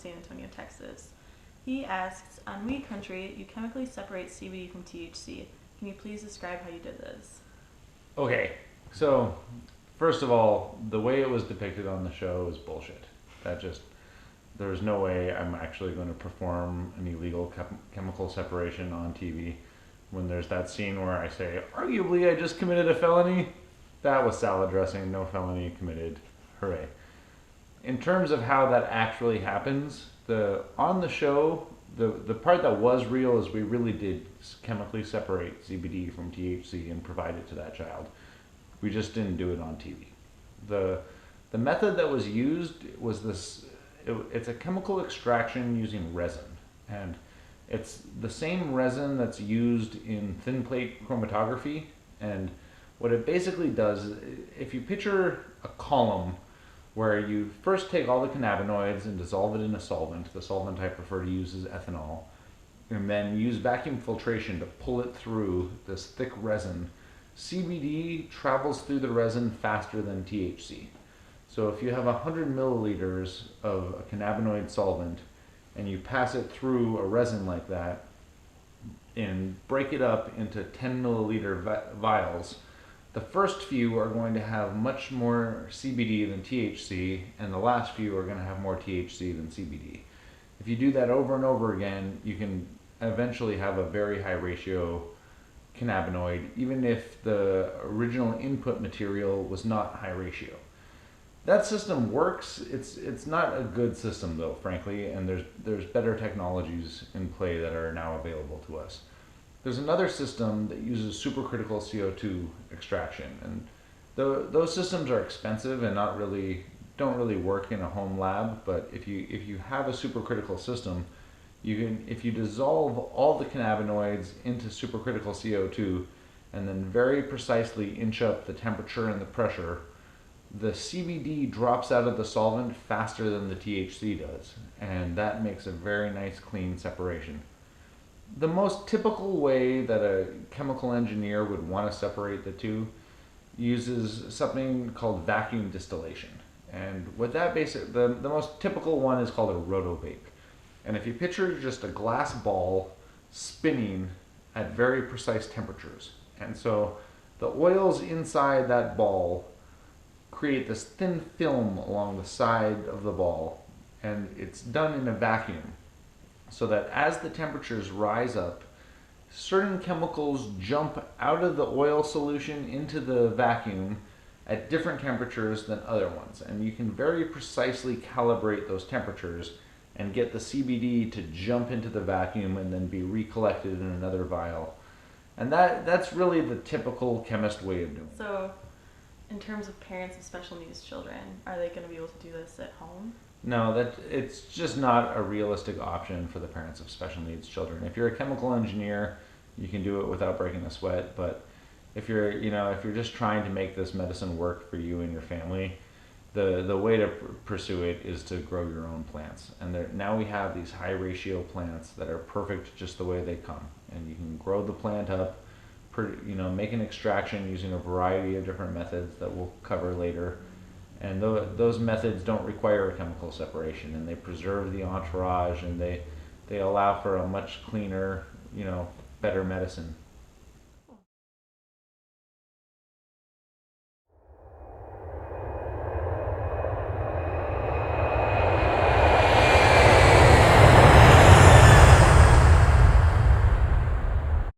San Antonio, Texas. He asks, on Weed Country, you chemically separate CBD from THC. Can you please describe how you did this? Okay, so first of all, the way it was depicted on the show is bullshit. That just, there's no way I'm actually going to perform an illegal chemical separation on TV when there's that scene where I say, arguably I just committed a felony. That was salad dressing, no felony committed. Hooray. In terms of how that actually happens, on the show, the part that was real is we really did chemically separate CBD from THC and provide it to that child. We just didn't do it on TV. The method that was used was this. It's a chemical extraction using resin, and it's the same resin that's used in thin plate chromatography. And what it basically does, if you picture a column where you first take all the cannabinoids and dissolve it in a solvent. The solvent I prefer to use is ethanol. And then use vacuum filtration to pull it through this thick resin. CBD travels through the resin faster than THC. So if you have 100 milliliters of a cannabinoid solvent and you pass it through a resin like that and break it up into 10 milliliter vials, the first few are going to have much more CBD than THC, and the last few are going to have more THC than CBD. If you do that over and over again, you can eventually have a very high ratio cannabinoid, even if the original input material was not high ratio. That system works. It's not a good system though, frankly, and there's better technologies in play that are now available to us. There's another system that uses supercritical CO2 extraction, and those systems are expensive and don't really work in a home lab. But if you have a supercritical system, if you dissolve all the cannabinoids into supercritical CO2 and then very precisely inch up the temperature and the pressure, the CBD drops out of the solvent faster than the THC does, and that makes a very nice clean separation. The most typical way that a chemical engineer would want to separate the two uses something called vacuum distillation. And what that the most typical one is called a rotovape. And if you picture just a glass ball spinning at very precise temperatures, and so the oils inside that ball create this thin film along the side of the ball, and it's done in a vacuum, so that as the temperatures rise up, certain chemicals jump out of the oil solution into the vacuum at different temperatures than other ones. And you can very precisely calibrate those temperatures and get the CBD to jump into the vacuum and then be recollected in another vial. And that's really the typical chemist way of doing it. So, in terms of parents of special needs children, are they going to be able to do this at home? No, it's just not a realistic option for the parents of special needs children. If you're a chemical engineer, you can do it without breaking a sweat. But if you're just trying to make this medicine work for you and your family, the way to pursue it is to grow your own plants. And now we have these high ratio plants that are perfect just the way they come, and you can grow the plant up, make an extraction using a variety of different methods that we'll cover later. And those methods don't require a chemical separation, and they preserve the entourage, and they allow for a much cleaner, better medicine.